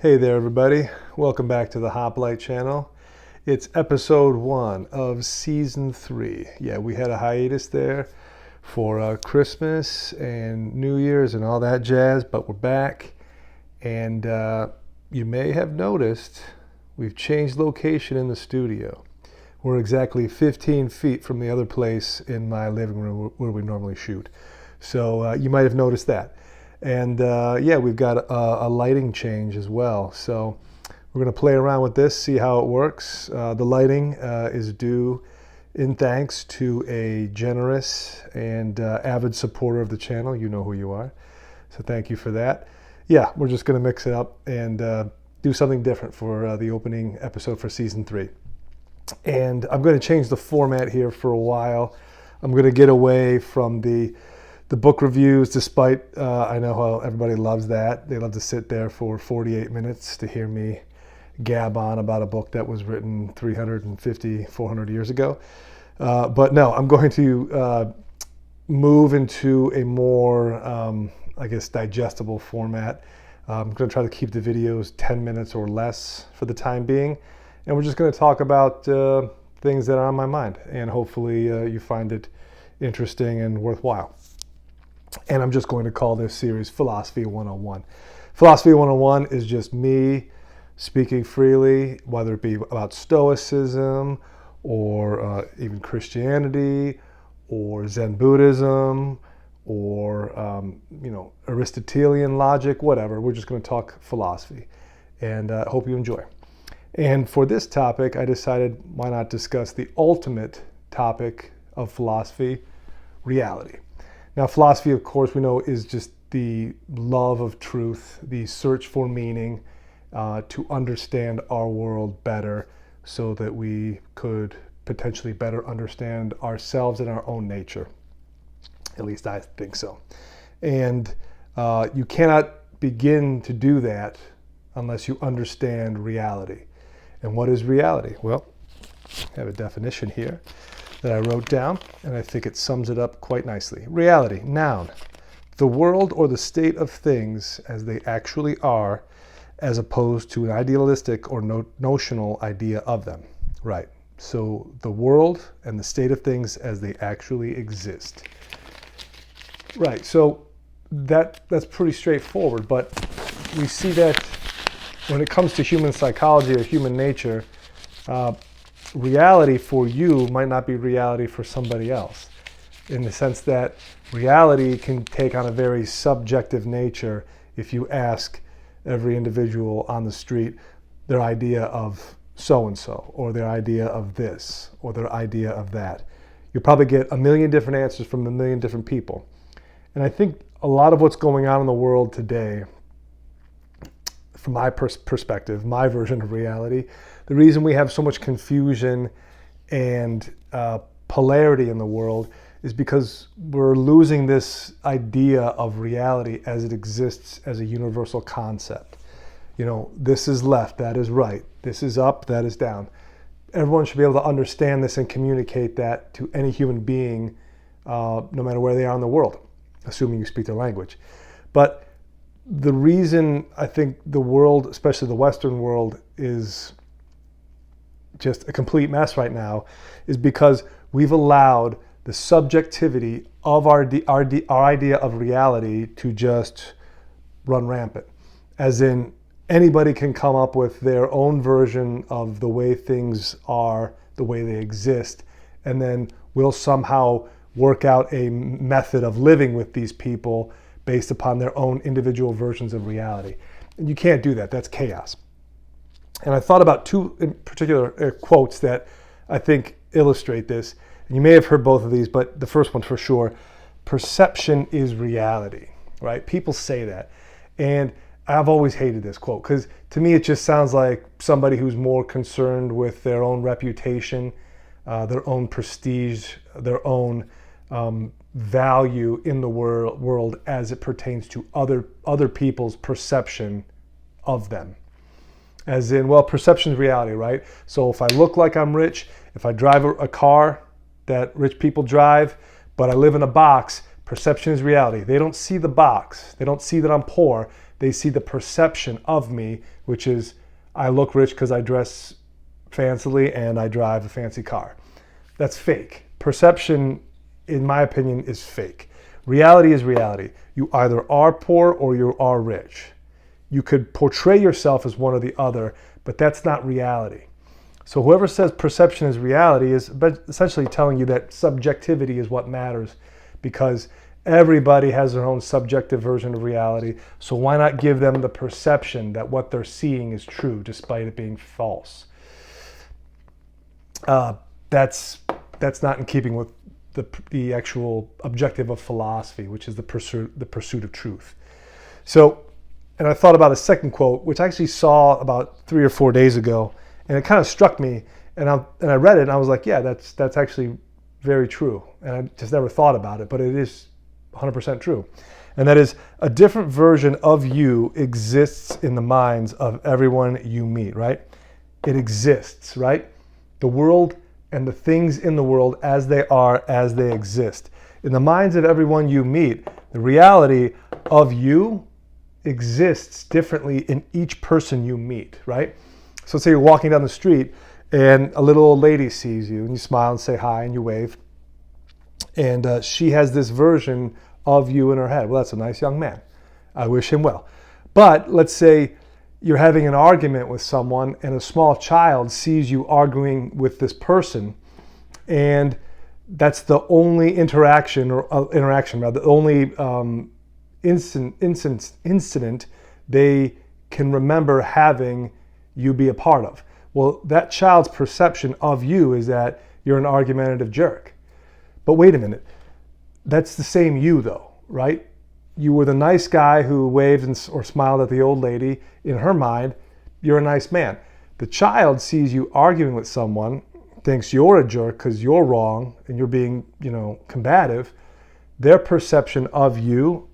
Hey there everybody, welcome back to the Hoplite channel. It's episode 1 of season 3. Yeah, we had a hiatus there for Christmas and New Year's and all that jazz, but we're back. And you may have noticed we've changed location in the studio. We're exactly 15 feet from the other place in my living room where we normally shoot. So you might have noticed that. And yeah, we've got a lighting change as well. So we're going to play around with this, see how it works. The lighting is due in thanks to a generous and avid supporter of the channel. You know who you are. So thank you for that. Yeah, we're just going to mix it up and do something different for the opening episode for season 3. And I'm going to change the format here for a while. I'm going to get away from the book reviews, despite I know how everybody loves that. They love to sit there for 48 minutes to hear me gab on about a book that was written 350, 400 years ago. But no, I'm going to move into a more, I guess, digestible format. I'm going to try to keep the videos 10 minutes or less for the time being. And we're just going to talk about things that are on my mind. And hopefully you find it interesting and worthwhile. And I'm just going to call this series Philosophy 101. Philosophy 101 is just me speaking freely, whether it be about Stoicism or even Christianity or Zen Buddhism or Aristotelian logic, whatever. We're just going to talk philosophy, and I hope you enjoy. And for this topic, I decided why not discuss the ultimate topic of philosophy, reality. Now, philosophy, of course, we know is just the love of truth, the search for meaning, to understand our world better so that we could potentially better understand ourselves and our own nature. At least I think so. And you cannot begin to do that unless you understand reality. And what is reality? Well, I have a definition here that I wrote down, and I think it sums it up quite nicely. Reality, noun, the world or the state of things as they actually are, as opposed to an idealistic or notional idea of them. Right, so the world and the state of things as they actually exist. Right, so that's pretty straightforward, but we see that when it comes to human psychology or human nature, reality for you might not be reality for somebody else, in the sense that reality can take on a very subjective nature if you ask every individual on the street their idea of so-and-so, or their idea of this, or their idea of that. You'll probably get a million different answers from a million different people. And I think a lot of what's going on in the world today, from my perspective, my version of reality, the reason we have so much confusion and polarity in the world is because we're losing this idea of reality as it exists as a universal concept. You know, this is left, that is right. This is up, that is down. Everyone should be able to understand this and communicate that to any human being, no matter where they are in the world, assuming you speak their language. But the reason I think the world, especially the Western world, is just a complete mess right now is because we've allowed the subjectivity of our idea of reality to just run rampant. As in, anybody can come up with their own version of the way things are, the way they exist, and then we'll somehow work out a method of living with these people based upon their own individual versions of reality. And you can't do that. That's chaos. And I thought about two in particular quotes that I think illustrate this. And you may have heard both of these, but the first one for sure: perception is reality, right? People say that. And I've always hated this quote because to me it just sounds like somebody who's more concerned with their own reputation, their own prestige, their own value in the world as it pertains to other people's perception of them. As in, well, perception is reality, right? So if I look like I'm rich, if I drive a car that rich people drive, but I live in a box, perception is reality. They don't see the box. They don't see that I'm poor. They see the perception of me, which is I look rich because I dress fancily and I drive a fancy car. That's fake. Perception, in my opinion, is fake. Reality is reality. You either are poor or you are rich. You could portray yourself as one or the other, but that's not reality. So whoever says perception is reality is essentially telling you that subjectivity is what matters, because everybody has their own subjective version of reality. So why not give them the perception that what they're seeing is true despite it being false? That's not in keeping with the actual objective of philosophy, which is the pursuit of truth. So, and I thought about a second quote, which I actually saw about 3 or 4 days ago, and it kind of struck me, and I read it, and I was like, yeah, that's actually very true. And I just never thought about it, but it is 100% true. And that is, a different version of you exists in the minds of everyone you meet, right? It exists, right? The world and the things in the world as they are, as they exist. In the minds of everyone you meet, the reality of you exists differently in each person you meet, right? So say you're walking down the street and a little old lady sees you and you smile and say hi and you wave. And she has this version of you in her head. Well, that's a nice young man. I wish him well. But let's say you're having an argument with someone and a small child sees you arguing with this person, and that's the only the only incident they can remember having you be a part of. Well, that child's perception of you is that you're an argumentative jerk. But wait a minute, that's the same you though, right? You were the nice guy who waved or smiled at the old lady. In her mind, you're a nice man. The child sees you arguing with someone, thinks you're a jerk because you're wrong and you're being, combative. Their perception of you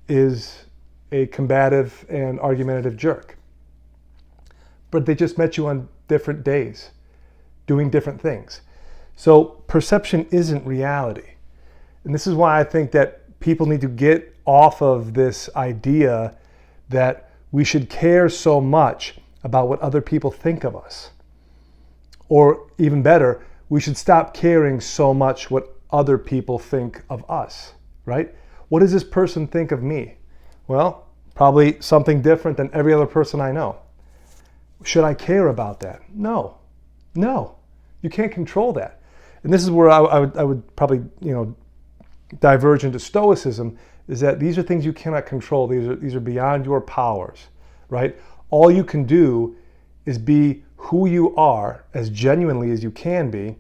is a combative and argumentative jerk. But they just met you on different days, doing different things. So perception isn't reality. And this is why I think that people need to get off of this idea that we should care so much about what other people think of us. Or even better, we should stop caring so much what other people think of us, right? What does this person think of me? Well, probably something different than every other person I know. Should I care about that? No. You can't control that. And this is where I would probably, diverge into Stoicism, is that these are things you cannot control. These are beyond your powers, right? All you can do is be who you are as genuinely as you can be,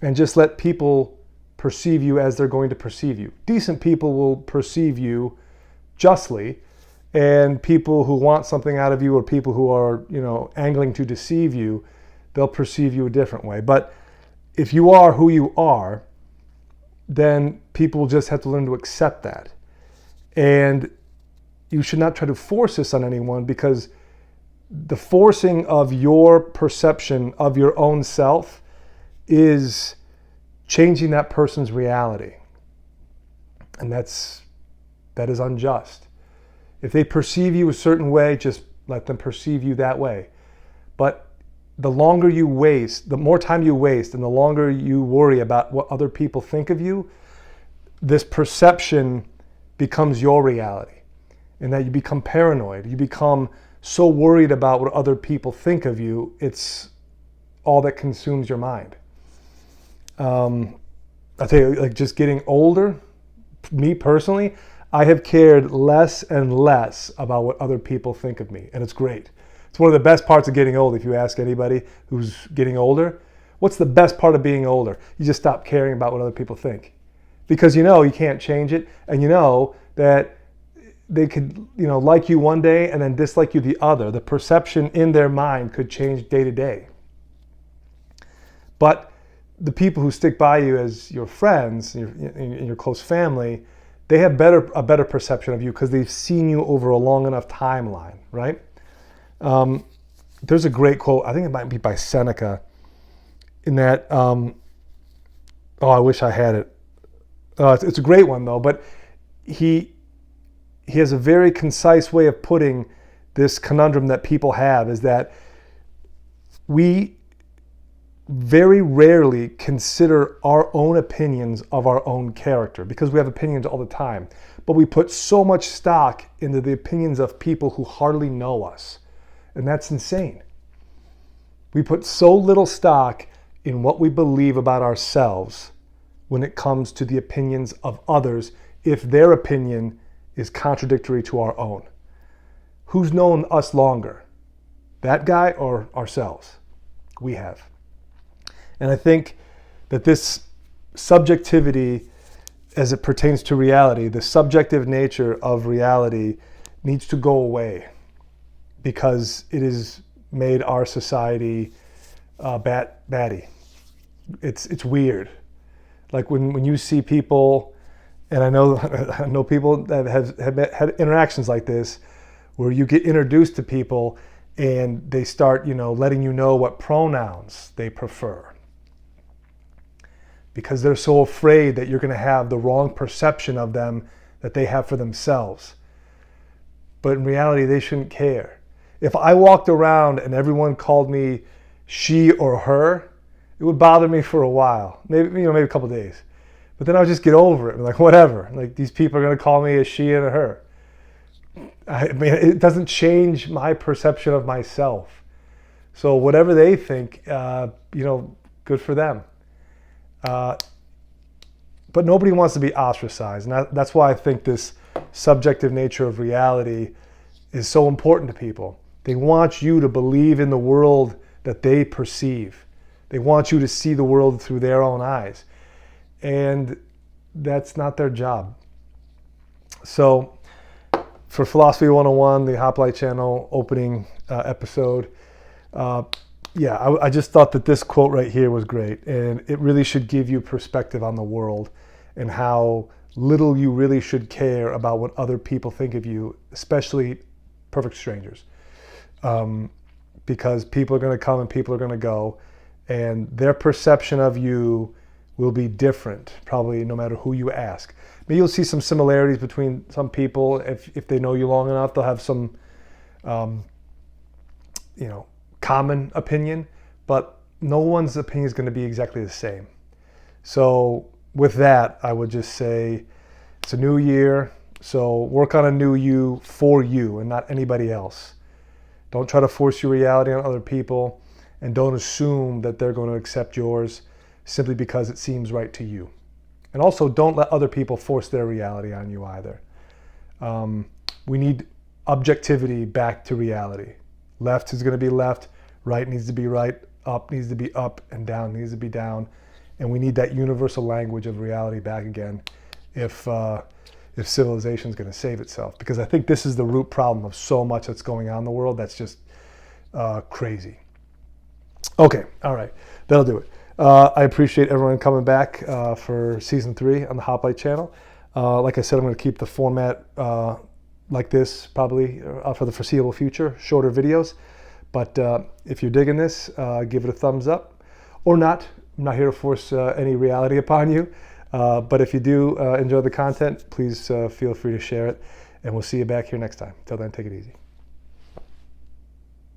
and just let people perceive you as they're going to perceive you. Decent people will perceive you justly, and people who want something out of you, or people who are, angling to deceive you, they'll perceive you a different way. But if you are who you are, then people just have to learn to accept that. And you should not try to force this on anyone, because the forcing of your perception of your own self is changing that person's reality. And that is unjust. If they perceive you a certain way, just let them perceive you that way. But the longer you waste, the more time you waste, and the longer you worry about what other people think of you, this perception becomes your reality. And that you become paranoid. You become so worried about what other people think of you, it's all that consumes your mind. I tell you, like, just getting older, me personally, I have cared less and less about what other people think of me, and it's great. It's one of the best parts of getting old. If you ask anybody who's getting older, what's the best part of being older? You just stop caring about what other people think, because you can't change it, and that they could like you one day and then dislike you the other. The perception in their mind could change day to day. But the people who stick by you as your friends, in your close family, they have a better perception of you because they've seen you over a long enough timeline, right? There's a great quote, I think it might be by Seneca, in that, I wish I had it. It's a great one though, but he he has a very concise way of putting this conundrum that people have, is that we very rarely consider our own opinions of our own character, because we have opinions all the time. But we put so much stock into the opinions of people who hardly know us. And that's insane. We put so little stock in what we believe about ourselves when it comes to the opinions of others, if their opinion is contradictory to our own. Who's known us longer? That guy or ourselves? We have. And I think that this subjectivity, as it pertains to reality, the subjective nature of reality needs to go away, because it has made our society batty. It's weird. Like when you see people, and I know people that have had interactions like this, where you get introduced to people and they start, letting you know what pronouns they prefer, because they're so afraid that you're going to have the wrong perception of them that they have for themselves. But in reality, they shouldn't care. If I walked around and everyone called me she or her, it would bother me for a while, maybe a couple of days. But then I'll just get over it. I'm like, whatever. Like, these people are going to call me a she and a her. I mean, it doesn't change my perception of myself. So whatever they think, good for them. But nobody wants to be ostracized. And that's why I think this subjective nature of reality is so important to people. They want you to believe in the world that they perceive. They want you to see the world through their own eyes. And that's not their job. So for Philosophy 101, the Hoplite Channel opening episode, I just thought that this quote right here was great. And it really should give you perspective on the world and how little you really should care about what other people think of you, especially perfect strangers. Because people are going to come and people are going to go, and their perception of you will be different, probably no matter who you ask. Maybe you'll see some similarities between some people. If they know you long enough, they'll have some, common opinion, but no one's opinion is going to be exactly the same. So with that, I would just say it's a new year, so work on a new you for you and not anybody else. Don't try to force your reality on other people, and don't assume that they're going to accept yours simply because it seems right to you. And also, don't let other people force their reality on you either. We need objectivity back to reality. Left is going to be left, right needs to be right, up needs to be up, and down needs to be down. And we need that universal language of reality back again if civilization is going to save itself. Because I think this is the root problem of so much that's going on in the world that's just crazy. Okay, all right, that'll do it. I appreciate everyone coming back for season 3 on the Hoplite Channel. Like I said, I'm going to keep the format like this probably for the foreseeable future, shorter videos. But if you're digging this, give it a thumbs up or not. I'm not here to force any reality upon you. But if you do enjoy the content, please feel free to share it. And we'll see you back here next time. Till then, take it easy.